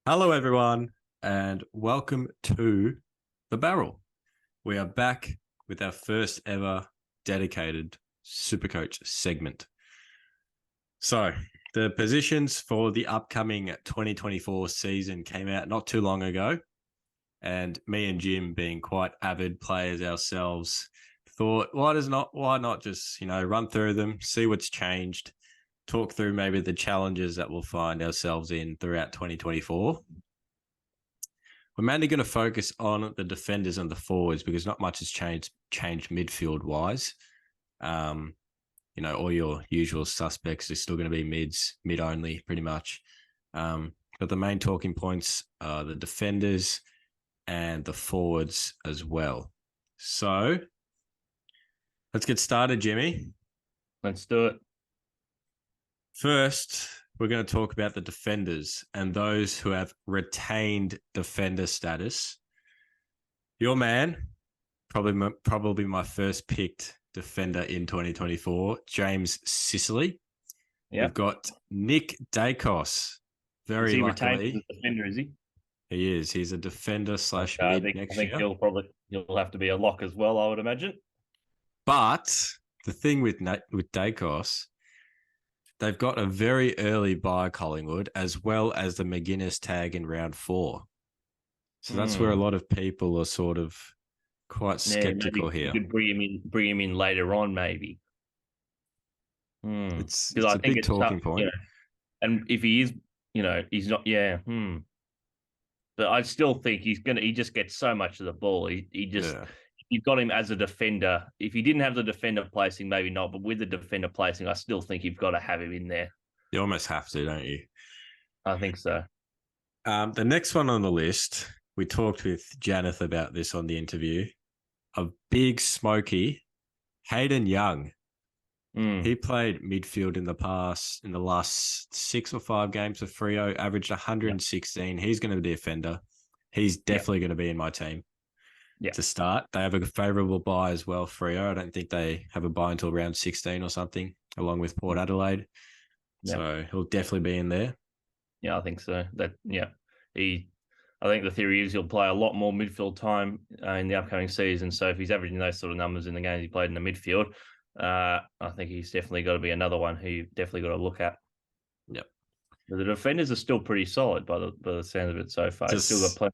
Hello, everyone, and welcome to The Barrel. We are back with our first ever dedicated SuperCoach segment. So, the positions for the upcoming 2024 season came out not too long ago, and me and Jim, being quite avid players ourselves, thought, why not just, run through them, see what's changed, talk through maybe the challenges that we'll find ourselves in throughout 2024. We're mainly going to focus on the defenders and the forwards because not much has changed midfield-wise. All your usual suspects are still going to be mid only pretty much. But the main talking points are the defenders and the forwards as well. So let's get started, Jimmy. Let's do it. First, we're going to talk about the defenders and those who have retained defender status. Your man, probably my first picked defender in 2024, James Sicily. Yeah. We've got Nick Dacos. Very luckily. Retained as a defender, is he? He is. He's a defender / mid next year. I think he'll have to be a lock as well, I would imagine. But the thing with Dacos, they've got a very early buy Collingwood as well as the McGuinness tag in round 4. So that's where a lot of people are sort of quite skeptical here. You could bring him in later on, maybe. It's a big talking point. And if he is, he's not. Yeah. But I still think he just gets so much of the ball. You've got him as a defender. If he didn't have the defender placing, maybe not. But with the defender placing, I still think you've got to have him in there. You almost have to, don't you? I think so. The next one on the list, we talked with Janeth about this on the interview. A big smoky, Hayden Young. He played midfield in the last 6 or 5 games for Freo, averaged 116. He's going to be a defender. He's definitely going to be in my team. Yeah. To start. They have a favourable bye as well, Freo. I don't think they have a bye until round 16 or something, along with Port Adelaide. Yeah. So he'll definitely be in there. Yeah, I think so. I think the theory is he'll play a lot more midfield time in the upcoming season. So if he's averaging those sort of numbers in the games he played in the midfield, I think he's definitely got to be another one who you've definitely got to look at. Yep. But the defenders are still pretty solid by the sound of it so far. He's still got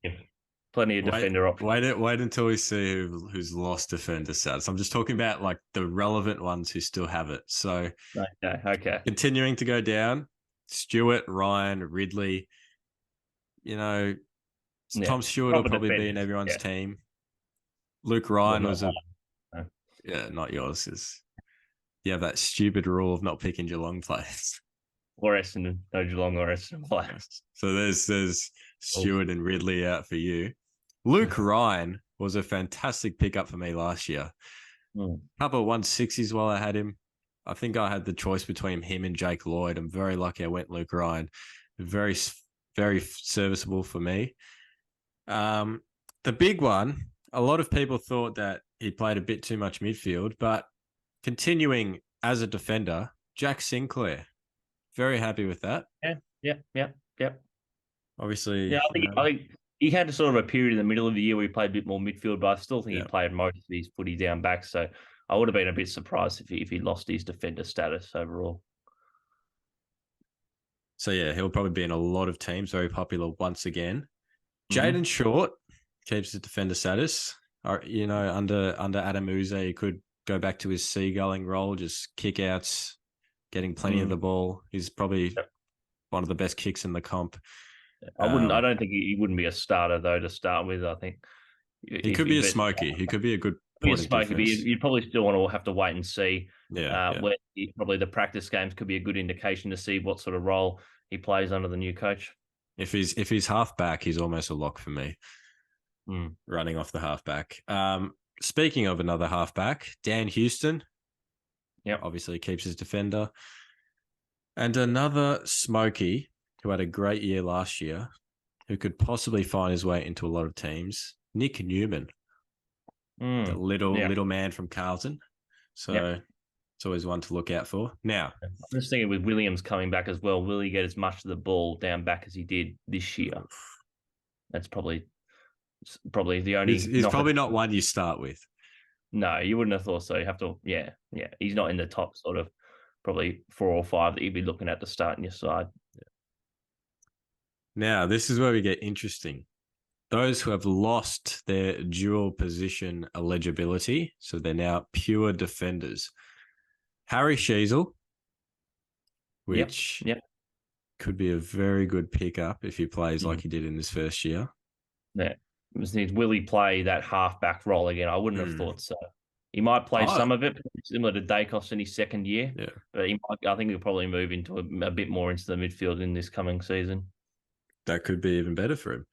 plenty of defender options. Wait until we see who's lost defender status. I'm just talking about like the relevant ones who still have it. So okay. Continuing to go down, Stewart, Ryan, Ridley. Tom Stewart will probably be in everyone's team. Luke Ryan was not yours. You have that stupid rule of not picking Geelong players. Or Essendon, no Geelong or Essendon players. So there's Stewart and Ridley out for you. Luke Ryan was a fantastic pickup for me last year. Couple of 160s while I had him. I think I had the choice between him and Jake Lloyd. I'm very lucky I went Luke Ryan. Very, very serviceable for me. The big one, a lot of people thought that he played a bit too much midfield, but continuing as a defender, Jack Sinclair. Very happy with that. Yeah. Obviously. Yeah, I think he had sort of a period in the middle of the year where he played a bit more midfield, but I still think he played most of his footy down back. So I would have been a bit surprised if he lost his defender status overall. So yeah, he'll probably be in a lot of teams. Very popular once again. Jaden Short keeps his defender status. Under Adam Uze, he could go back to his seagulling role, just kick outs, getting plenty of the ball. He's probably one of the best kicks in the comp. I don't think he wouldn't be a starter though to start with. I think he could be a smoky. He could be a good. But you'd probably still want to have to wait and see. Where probably the practice games could be a good indication to see what sort of role he plays under the new coach. If he's half back, he's almost a lock for me. Running off the halfback. Speaking of another halfback, Dan Houston. Yeah, obviously keeps his defender. And another smoky who had a great year last year, who could possibly find his way into a lot of teams, Nick Newman, the little man from Carlton. So It's always one to look out for. Now, I'm just thinking with Williams coming back as well, will he get as much of the ball down back as he did this year? That's probably the only he's knock. probably not one you start with. No, you wouldn't have thought so. You have to, yeah. He's not in the top sort of probably 4 or 5 that you'd be looking at to start in your side. Now, this is where we get interesting. Those who have lost their dual position eligibility, so they're now pure defenders. Harry Sheasel, which could be a very good pickup if he plays like he did in his first year. Yeah. Will he play that halfback role again? I wouldn't have thought so. He might play some of it, similar to Dacos in his second year. Yeah. But I think he'll probably move into a bit more into the midfield in this coming season. That could be even better for him.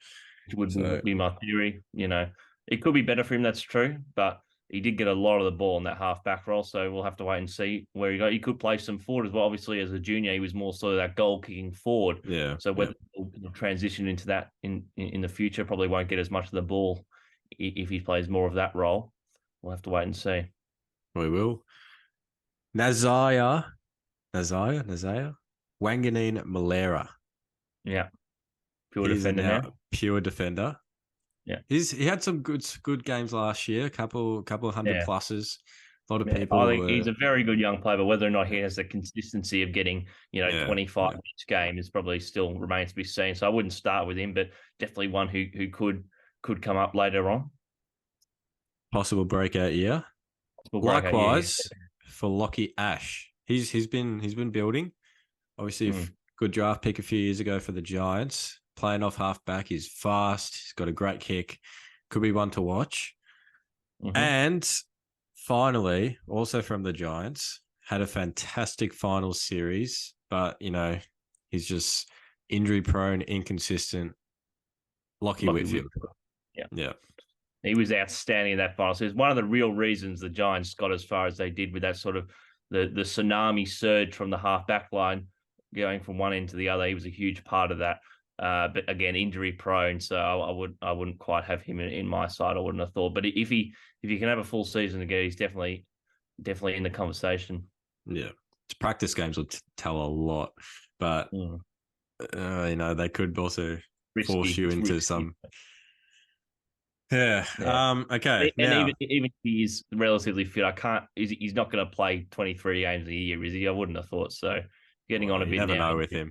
Which would be my theory. It could be better for him, that's true. But he did get a lot of the ball in that half-back role, so we'll have to wait and see where he goes. He could play some forward as well. Obviously, as a junior, he was more sort of that goal-kicking forward. Yeah. So whether he'll transition into that in the future, probably won't get as much of the ball if he plays more of that role. We'll have to wait and see. We will. Nazaya, Wanganeen Malera. Yeah. Pure defender now. Pure defender. Yeah. He had some good games last year, a couple of 100 pluses. A lot of people. I think he's a very good young player, but whether or not he has the consistency of getting, 25 each game is probably still remains to be seen. So I wouldn't start with him, but definitely one who could come up later on. Possible breakout year. Likewise for Lockie Ash. He's been building. Obviously, good draft pick a few years ago for the Giants. Playing off halfback, he's fast. He's got a great kick. Could be one to watch. And finally, also from the Giants, had a fantastic final series, but he's just injury prone, inconsistent. Lockie Whitfield. Yeah. He was outstanding in that final. So it's one of the real reasons the Giants got as far as they did with that sort of the tsunami surge from the half-back line going from one end to the other. He was a huge part of that. But again, injury prone. So I wouldn't quite have him in my side. I wouldn't have thought. But if he can have a full season again, he's definitely in the conversation. Yeah. Practice games will tell a lot. But, they could also force you into some... Yeah. Okay. And even if he is relatively fit, he's not going to play 23 games a year, is he? I wouldn't have thought so. Getting on a bit now. You never know with him.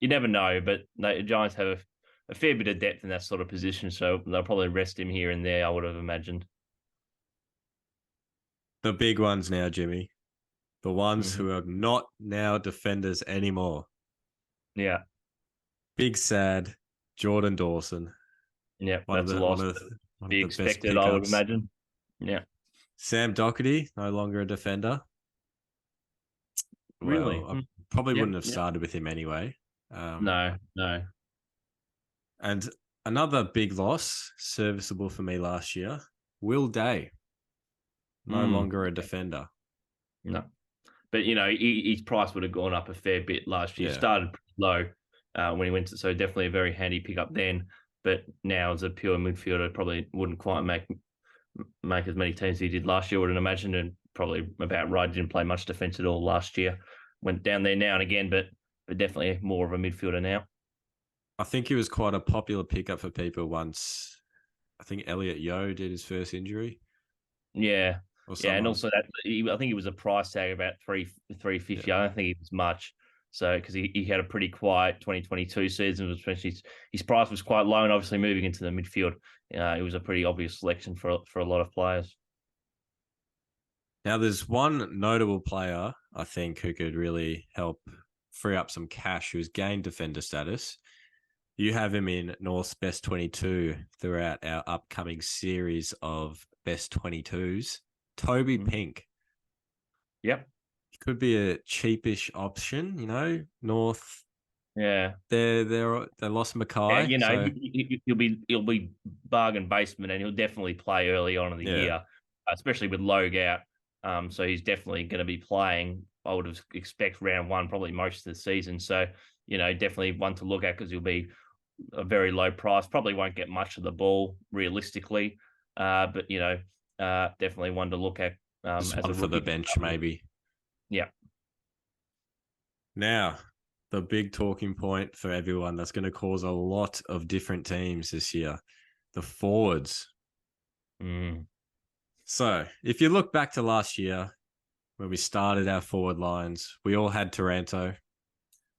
You never know, but the Giants have a fair bit of depth in that sort of position, so they'll probably rest him here and there, I would have imagined. The big ones now, Jimmy. The ones who are not now defenders anymore. Yeah. Big sad Jordan Dawson. Yeah, that's a loss. Be expected, I would imagine. Yeah. Sam Doherty, no longer a defender. Really? Well, I probably wouldn't have started with him anyway. No. And another big loss, serviceable for me last year, Will Day. No longer a defender. No. But, his price would have gone up a fair bit last year. Started pretty low when he went to, so definitely a very handy pickup then. But now as a pure midfielder, probably wouldn't quite make as many teams as he did last year, I wouldn't imagine, and probably about right. Didn't play much defence at all last year. Went down there now and again, but definitely more of a midfielder now. I think he was quite a popular pickup for people once. I think Elliot Yeo did his first injury. Yeah. And also that I think it was a price tag about $350. I don't think it was much. So, because he had a pretty quiet 2022 season, especially his price was quite low, and obviously moving into the midfield, it was a pretty obvious selection for a lot of players. Now, there's one notable player, I think, who could really help free up some cash, who's gained defender status. You have him in North's Best 22 throughout our upcoming series of Best 22s. Toby Pink. Yep. Could be a cheapish option, North. Yeah, they lost Mackay. Yeah, he'll be bargain basement, and he'll definitely play early on in the year, especially with Logue out. So he's definitely going to be playing. I would expect round one, probably most of the season. So definitely one to look at because he'll be a very low price. Probably won't get much of the ball realistically, but definitely one to look at. As one for the bench, maybe. Yeah. Now, the big talking point for everyone that's going to cause a lot of different teams this year, the forwards. Mm. So, if you look back to last year when we started our forward lines, we all had Taranto,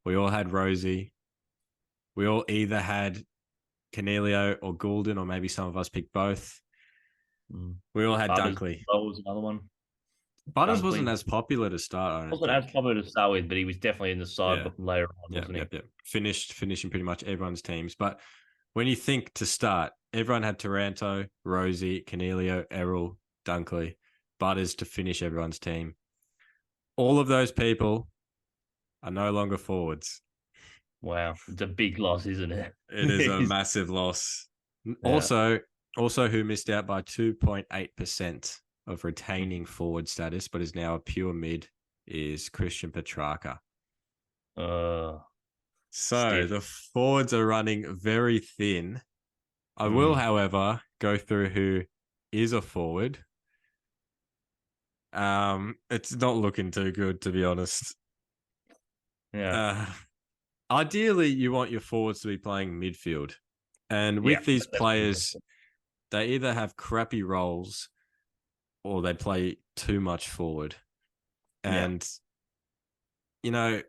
we all had Rosie, we all either had Cornelio or Goulden, or maybe some of us picked both. We all had Butters Dunkley. was another one. Butters wasn't Dunkley as popular to start, I don't wasn't as think. popular to start with, but he was definitely in the side Yeah. later on, wasn't he? Finishing pretty much everyone's teams. But when you think to start, everyone had Taranto, Rosie, Cornelio, Errol, Dunkley, Butters to finish everyone's team. All of those people are no longer forwards. Wow, it's a big loss, isn't it? It is a massive loss. Yeah. Also, who missed out by 2.8% of retaining forward status, but is now a pure mid, is Christian Petrarca. So Stiff. the forwards are running very thin. I will, however, go through who is a forward. It's not looking too good, to be honest. Yeah. Ideally, you want your forwards to be playing midfield. And with these players, they either have crappy roles or they play too much forward. And, you know,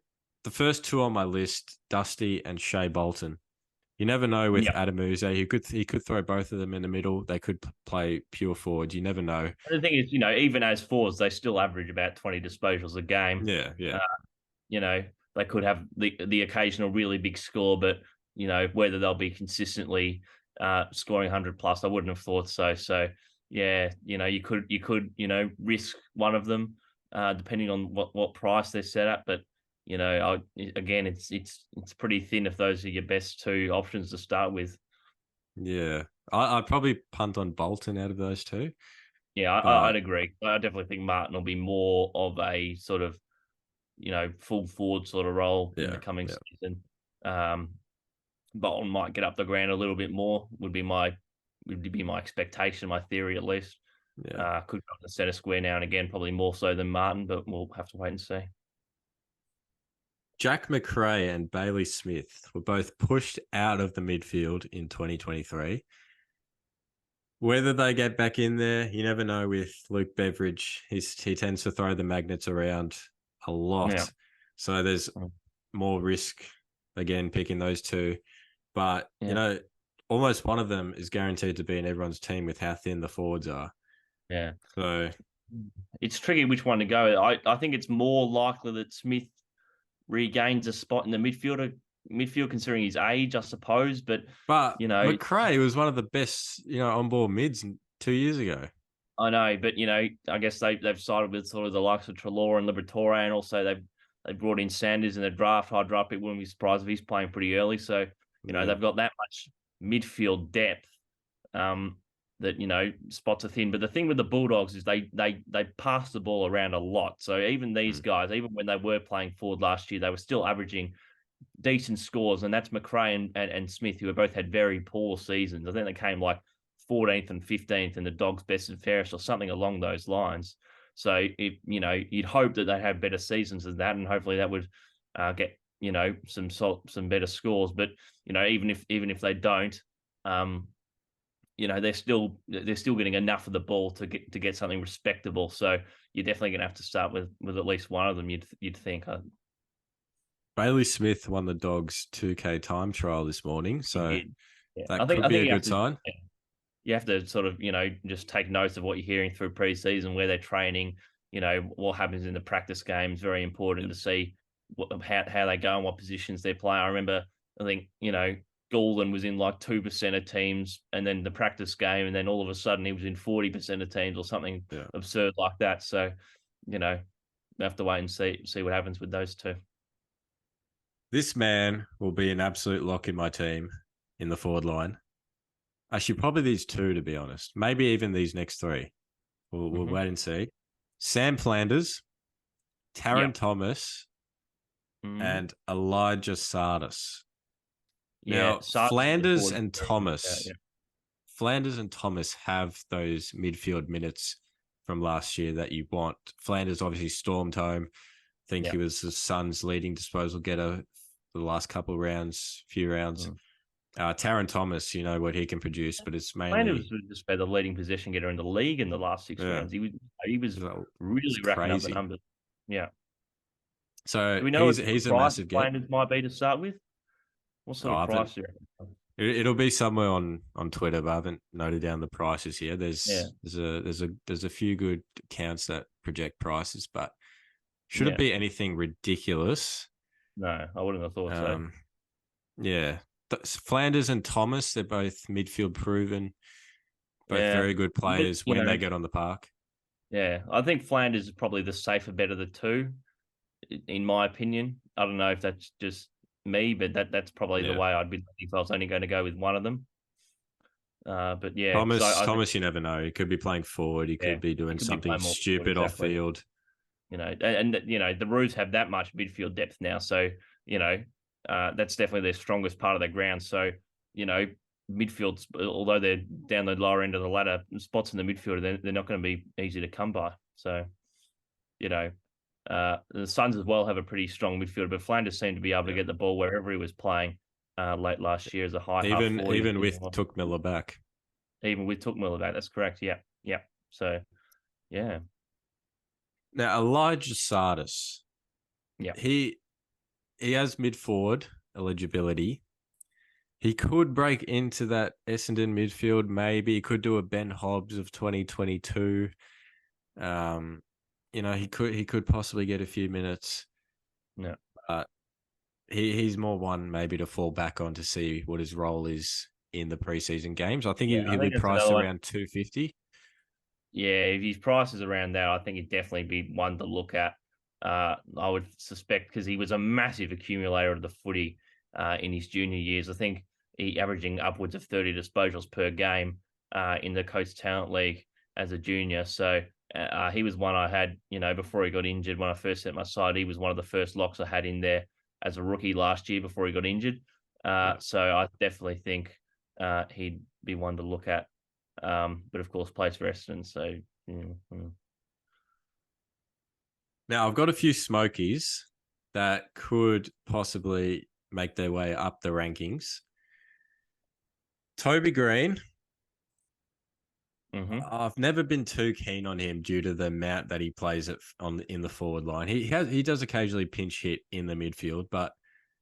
the first two on my list, Dusty and Shea Bolton. You never know with Adam Uze. He could throw both of them in the middle. They could play pure forward. You never know. The thing is, even as forwards, they still average about 20 disposals a game. Yeah. They could have the occasional really big score, but whether they'll be consistently scoring 100 plus, I wouldn't have thought so. So yeah, you could risk one of them depending on what price they're set at, but again, it's pretty thin if those are your best two options to start with. Yeah, I'd probably punt on Bolton out of those two. Yeah, I'd agree. I definitely think Martin will be more of a sort of full forward sort of role in the coming season. Bolton might get up the ground a little bit more. Would be my expectation, my theory at least. Yeah, could go to the centre square now and again, probably more so than Martin, but we'll have to wait and see. Jack McRae and Bailey Smith were both pushed out of the midfield in 2023. Whether they get back in there, you never know with Luke Beveridge. He tends to throw the magnets around a lot. Yeah. So there's more risk, again, picking those two. But, almost one of them is guaranteed to be in everyone's team with how thin the forwards are. Yeah. So it's tricky which one to go. I think it's more likely that Smith regains a spot in the midfield considering his age, I suppose. But McRae was one of the best, on-ball mids 2 years ago. I know, but I guess they've sided with sort of the likes of Treloar and Liberatore, and also they brought in Sanders in the draft. High draft pick, wouldn't be surprised if he's playing pretty early. So they've got that much midfield depth that spots are thin. But the thing with the Bulldogs is they pass the ball around a lot. So even these guys, even when they were playing forward last year, they were still averaging decent scores, and that's McRae and Smith, who have both had very poor seasons. I think they came like 14th and 15th in the Dogs' best and fairest or something along those lines. So you'd hope that they have better seasons than that, and hopefully that would get some better scores. But even if they don't, they're still getting enough of the ball to get something respectable. So you're definitely going to have to start with at least one of them. You'd think. Bailey Smith won the Dogs 2K time trial this morning, so that could be a good sign. You have to sort of, just take notes of what you're hearing through preseason, where they're training, what happens in the practice games. Very important to see how they go and what positions they play. I remember, I think, Goulden was in like 2% of teams, and then the practice game, and then all of a sudden he was in 40% of teams or something absurd like that. So, we have to wait and see what happens with those two. This man will be an absolute lock in my team in the forward line. Actually, probably these two, to be honest. Maybe even these next three. We'll wait and see. Sam Flanders, Taron Thomas, and Elijah Sardis. Now, Flanders and Thomas have those midfield minutes from last year that you want. Flanders obviously stormed home. I think he was the Suns' leading disposal getter for the last few rounds. Taron Thomas, you know what he can produce, but it's mainly Flanders was just the leading possession getter in the league in the last 6 rounds. He was really racking up the numbers. Yeah. So do we know he's a massive get. Flanders might be to start with? What sort of price do you reckon? It'll be somewhere on Twitter, but I haven't noted down the prices here. There's a few good accounts that project prices, but should it be anything ridiculous? No, I wouldn't have thought so. Yeah. Flanders and Thomas, they're both midfield proven, both very good players when they get on the park. Yeah, I think Flanders is probably the safer bet of the two, in my opinion. I don't know if that's just me, but that's probably the way I'd be if I was only going to go with one of them. But yeah, Thomas, you never know. He could be playing forward. He could be doing something stupid off field. You know, and you know the Roos have that much midfield depth now, so you know that's definitely their strongest part of their ground. So you know, midfield, although they're down the lower end of the ladder, spots in the midfield, they're not going to be easy to come by. So you know. The Suns as well have a pretty strong midfield, but Flanders seemed to be able to get the ball wherever he was playing late last year as a high half forward. Even with Took Miller back. Even with Took Miller back, that's correct. Yeah. So, yeah. Now, Elijah Sardis. Yeah. He has mid-forward eligibility. He could break into that Essendon midfield, maybe. He could do a Ben Hobbs of 2022. You know, he could possibly get a few minutes. Yeah. But he's more one maybe to fall back on to see what his role is in the preseason games. I think he'll be priced around 250. Yeah, if his price is around that, I think he'd definitely be one to look at. I would suspect because he was a massive accumulator of the footy in his junior years. I think he averaging upwards of 30 disposals per game in the Coates Talent League as a junior. So he was one I had, you know, before he got injured. When I first set my side, he was one of the first locks I had in there as a rookie last year before he got injured. So I definitely think he'd be one to look at. But of course, plays for Essendon. So now I've got a few smokies that could possibly make their way up the rankings. Toby Green. I've never been too keen on him due to the amount that he plays in the forward line. He does occasionally pinch hit in the midfield, but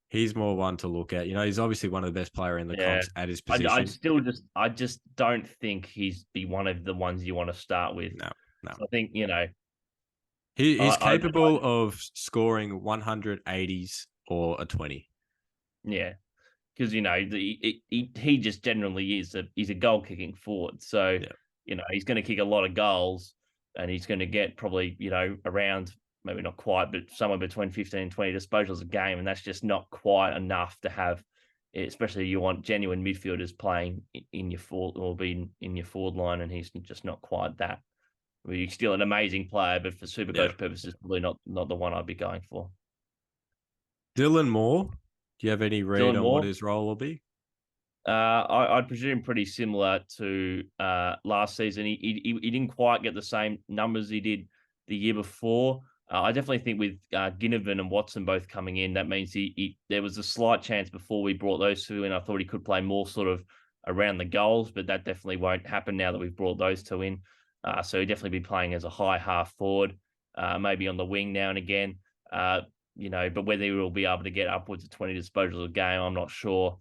he's more one to look at. You know, he's obviously one of the best player in the comps at his position. I just don't think he's be one of the ones you want to start with. No. So I think, you know, he's capable of scoring 180s or a 20. Yeah, because you know he just generally he's a goal kicking forward. So you know he's going to kick a lot of goals, and he's going to get probably around, maybe not quite, but somewhere between 15 and 20 disposals a game, and that's just not quite enough to have. Especially you want genuine midfielders playing in your forward or being in your forward line, and he's just not quite that. I mean, he's still an amazing player, but for Supercoach purposes, probably not the one I'd be going for. Dylan Moore, do you have any read on what his role will be? I'd presume pretty similar to last season. He didn't quite get the same numbers he did the year before. I definitely think with Ginnivan and Watson both coming in, that means there was a slight chance before we brought those two in. I thought he could play more sort of around the goals, but that definitely won't happen now that we've brought those two in. So he'll definitely be playing as a high half forward, maybe on the wing now and again. But whether he will be able to get upwards of 20 disposals a game, I'm not sure.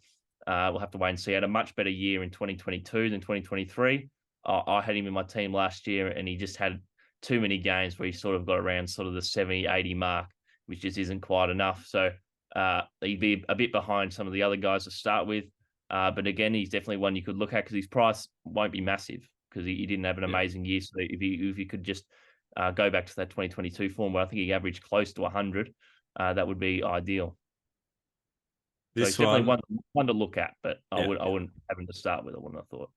We'll have to wait and see. He had a much better year in 2022 than 2023. I had him in my team last year, and he just had too many games where he sort of got around sort of the 70, 80 mark, which just isn't quite enough. So he'd be a bit behind some of the other guys to start with. But again, he's definitely one you could look at because his price won't be massive because he didn't have an amazing year. So if you could just go back to that 2022 form where I think he averaged close to 100, that would be ideal. This so definitely one to look at, but I wouldn't have him to start with. I wouldn't have thought.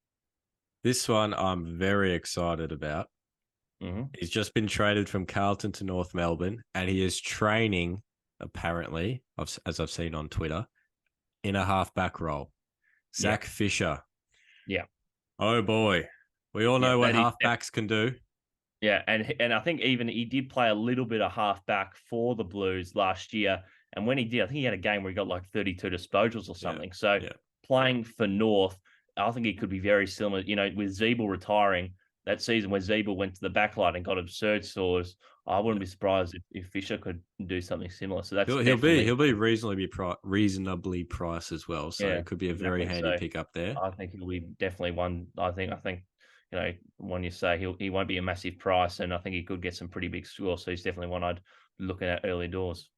This one I'm very excited about. Mm-hmm. He's just been traded from Carlton to North Melbourne, and he is training, apparently, as I've seen on Twitter, in a halfback role. Zach Fisher. Yeah. Oh boy, we all know what halfbacks can do. Yeah, and I think even he did play a little bit of halfback for the Blues last year. And when he did, I think he had a game where he got like 32 disposals or Yeah, something. So yeah, playing for North, I think he could be very similar. With Zeeble retiring that season where Zeeble went to the backline and got absurd scores, I wouldn't yeah. be surprised if Fisher could do something similar. So that's He'll definitely, be reasonably priced as well. So yeah, it could be a very exactly. handy So pick up there. I think he'll be definitely one. I think when you say he won't be a massive price, and I think he could get some pretty big scores. So he's definitely one I'd be looking at early doors.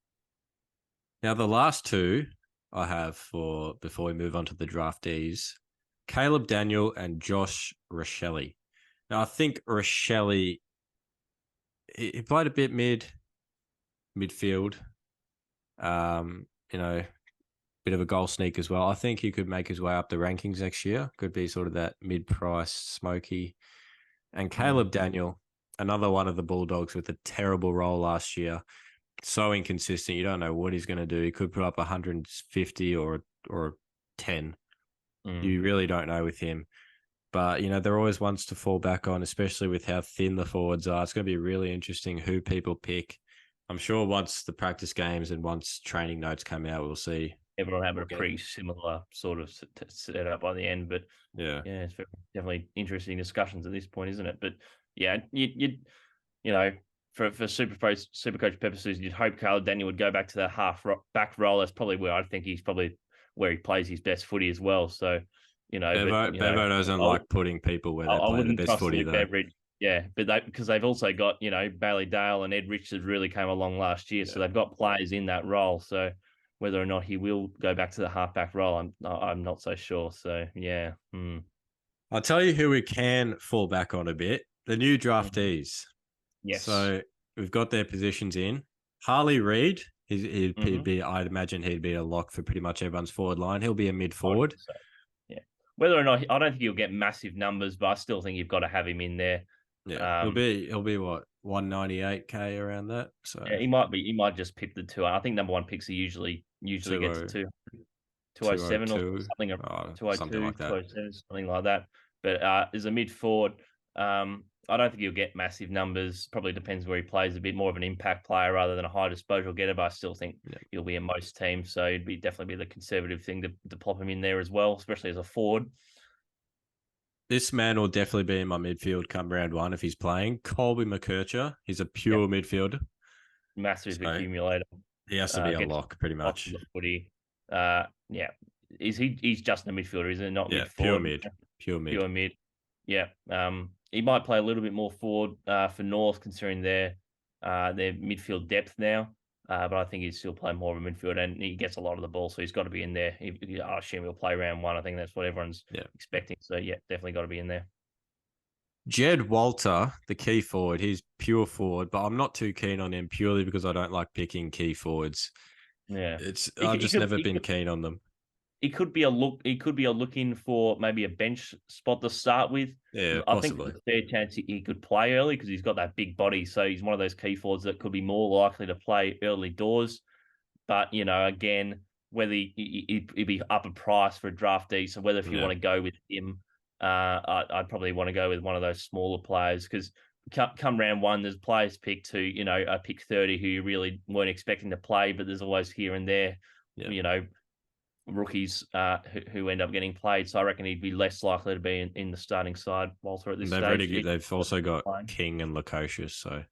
Now the last two I have for before we move on to the draftees, Caleb Daniel and Josh Rochelle. Now I think Rochelle he played a bit midfield. You know, bit of a goal sneak as well. I think he could make his way up the rankings next year. Could be sort of that mid-price smoky. And Caleb Daniel, another one of the Bulldogs with a terrible role last year. So inconsistent. You don't know what he's going to do. He could put up 150 or 10. You really don't know with him. But, there are always ones to fall back on, especially with how thin the forwards are. It's going to be really interesting who people pick. I'm sure once the practice games and once training notes come out, we'll see. Everyone having a pretty similar sort of set up by the end, but Yeah. it's definitely interesting discussions at this point, isn't it? But yeah, you know, for Supercoach purposes, you'd hope Carl Daniel would go back to that back role. That's probably where I think he's probably where he plays his best footy as well. So, Bevo doesn't like putting people where they I play the wouldn't best trust footy, Luke though. Beveridge. Yeah, but because they've also got Bailey Dale and Ed Richards really came along last year, so Yeah. they've got players in that role. So whether or not he will go back to the halfback role, I'm not so sure. So yeah. I'll tell you who we can fall back on a bit. The new draftees. Yes. So we've got their positions in. Harley Reid, he'd Mm-hmm. be, I'd imagine he'd be a lock for pretty much everyone's forward line. He'll be a mid I would forward. think so. Yeah. Whether or not I don't think he'll get massive numbers, but I still think you've got to have him in there. Yeah, Um, he'll be what 198K around that. So yeah, he might just pick the two. I think number one picks are usually get to 20 207 or 202, something, or something 202, like that. 207, something like that. But as a mid forward, I don't think he'll get massive numbers. Probably depends where he plays. A bit more of an impact player rather than a high disposal getter. But I still think Yeah. he'll be in most teams. So it'd definitely be the conservative thing to plop him in there as well, especially as a forward. This man will definitely be in my midfield come round one if he's playing. Colby McKercher, he's a Yeah, pure midfielder. massive So accumulator. he has to be a Gets lock pretty lots of much. the footy. Yeah. He's just a midfielder, isn't it? Not Yeah, mid forward. pure mid. Pure mid. Yeah. He might play a little bit more forward for North, considering their midfield depth now. But I think he'd still play more of a midfield, and he gets a lot of the ball, so he's got to be in there. I assume he'll play round one. I think that's what everyone's expecting. So yeah, definitely got to be in there. Jed Walter, the key forward, he's pure forward, but I'm not too keen on him purely because I don't like picking key forwards. Yeah, I've just never been keen on them. He could be a look. He could be a looking for maybe a bench spot to start with. Yeah, I think possibly. there's a fair chance he could play early because he's got that big body. So he's one of those key forwards that could be more likely to play early doors. But again, whether he'd be up a price for a draftee. So whether if you want to go with him, I'd probably want to go with one of those smaller players because come round one, there's players picked who pick 30 who you really weren't expecting to play, but there's always here and there, rookies who end up getting played. So I reckon he'd be less likely to be in the starting side, Walter, at this stage. They've also got King and Lukosius, so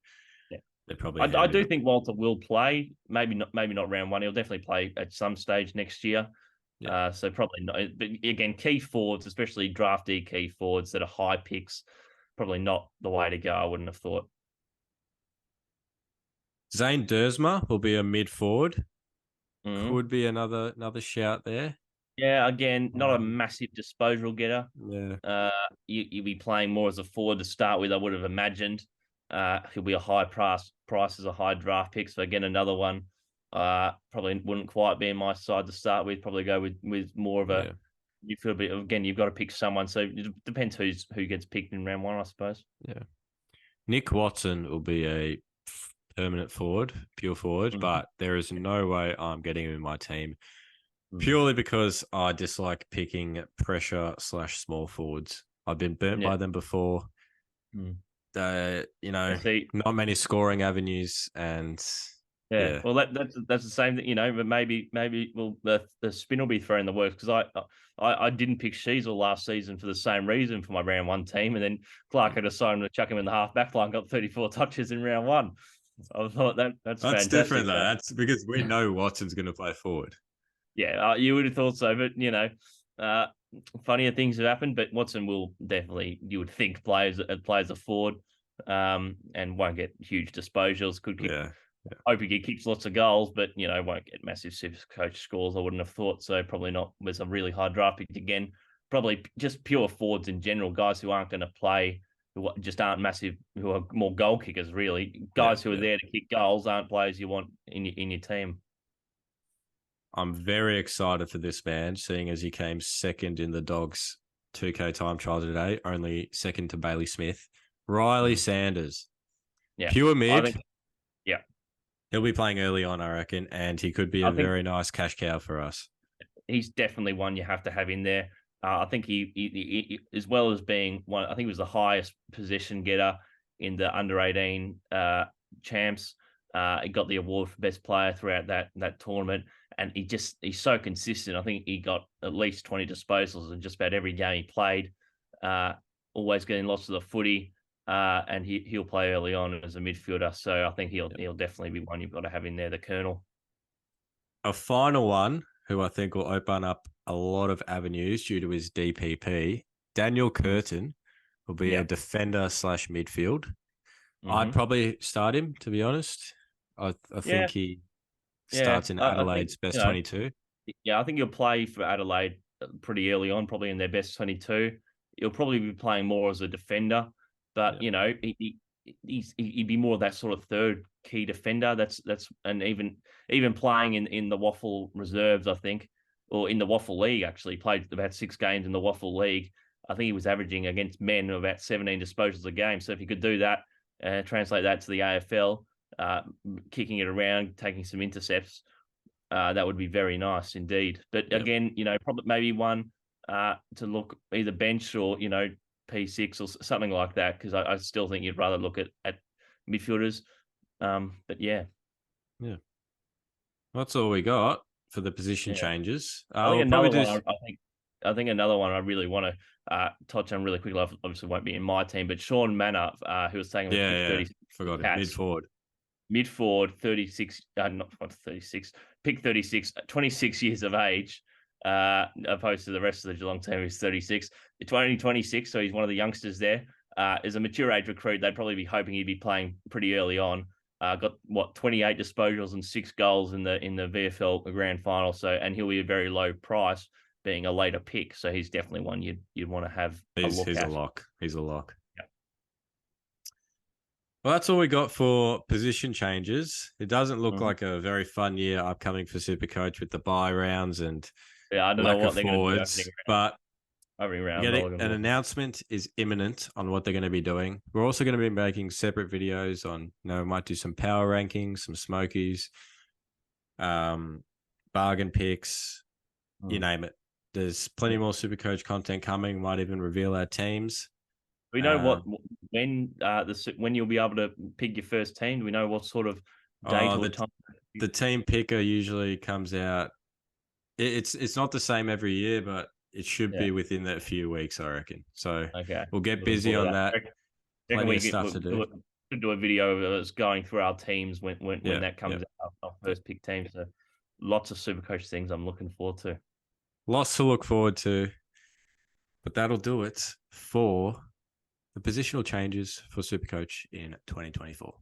yeah, they're probably. I do think Walter will play. Maybe not round one. He'll definitely play at some stage next year. Yeah. So probably not. But again, key forwards, especially draftee key forwards that are high picks, probably not the way to go. I wouldn't have thought. Zane Dersma will be a mid forward. Mm-hmm. Could be another shout there. Yeah, again, not a massive disposal getter. Yeah. You'll be playing more as a forward to start with, I would have imagined. He'll be a high price as a high draft pick. So again, another one. Probably wouldn't quite be in my side to start with. Probably go with more of a you feel a bit again, you've got to pick someone. So it depends who gets picked in round one, I suppose. Yeah. Nick Watson will be a permanent forward, pure forward, but there is no way I'm getting him in my team. Purely because I dislike picking pressure / small forwards. I've been burnt by them before. See, not many scoring avenues, and yeah. Well, that's the same thing, but maybe well the spin will be thrown the works because I didn't pick Sheasel last season for the same reason for my round one team, and then Clark had decided to chuck him in the half back line, got 34 touches in round one. I thought that's That's fantastic. different though. That's because we know Watson's going to play forward. Yeah, you would have thought so, but funnier things have happened. But Watson will definitely, you would think, plays a forward, and won't get huge disposals. Could kick. Yeah. Hope he kicks lots of goals, but won't get massive super coach scores. I wouldn't have thought so. Probably not with a really high draft pick again. Probably just pure forwards in general, guys who aren't going to play, who just aren't massive, who are more goal kickers. Really, guys who are there to kick goals aren't players you want in your team. I'm very excited for this man, seeing as he came second in the Dogs 2K time trial today, only second to Bailey Smith. Ryley Sanders. Yeah. Pure mid. Yeah. He'll be playing early on, I reckon, and he could be a very nice cash cow for us. He's definitely one you have to have in there. I think he as well as being one, I think he was the highest possession getter in the under-18 champs. He got the award for best player throughout that tournament, and he's so consistent. I think he got at least 20 disposals in just about every game he played. Always getting lots of the footy, and he'll play early on as a midfielder. So I think he'll definitely be one you've got to have in there. The Colonel. A final one who I think will open up a lot of avenues due to his DPP. Daniel Curtin will be a defender / midfield. I'd probably start him, to be honest. I think he starts in Adelaide's best 22. Yeah, I think he'll play for Adelaide pretty early on, probably in their best 22. He'll probably be playing more as a defender, but he'd be more of that sort of third key defender. That's and even playing in the Waffle reserves, I think, or in the Waffle League actually, played about 6 games in the Waffle League. I think he was averaging against men about 17 disposals a game. So if he could do that, translate that to the AFL, kicking it around, taking some intercepts, that would be very nice indeed. But again, probably maybe one to look either bench or P6 or something like that, because I still think you'd rather look at midfielders. But yeah, that's all we got for the position changes. I think another one I really want to touch on really quickly. Obviously, won't be in my team, but Sean Manor, who was saying, forgot it, mid forward, 36, not 36, pick 36, 26 years of age, opposed to the rest of the Geelong team who's 36. It's only 26, so he's one of the youngsters there. As a mature age recruit, they'd probably be hoping he'd be playing pretty early on. Got 28 disposals and 6 goals in the VFL grand final. So, and he'll be a very low price, being a later pick. So he's definitely one you'd want to have a look at. He's a lock. Yeah. Well, that's all we got for position changes. It doesn't look like a very fun year upcoming for SuperCoach with the bye rounds and I don't know what they're forwards, going to do. But an announcement is imminent on what they're going to be doing. We're also going to be making separate videos on, we might do some power rankings, some smokies, bargain picks, you name it. There's plenty more SuperCoach content coming. Might even reveal our teams. We know when you'll be able to pick your first team. Do we know what sort of date or time? The team picker usually comes out. It's not the same every year, but it should be within that few weeks, I reckon. So we'll get busy on that. Plenty of stuff to do. We'll do a video of us going through our teams when that comes out, our first pick team. So lots of SuperCoach things I'm looking forward to. Lots to look forward to. But that'll do it for the positional changes for SuperCoach in 2024.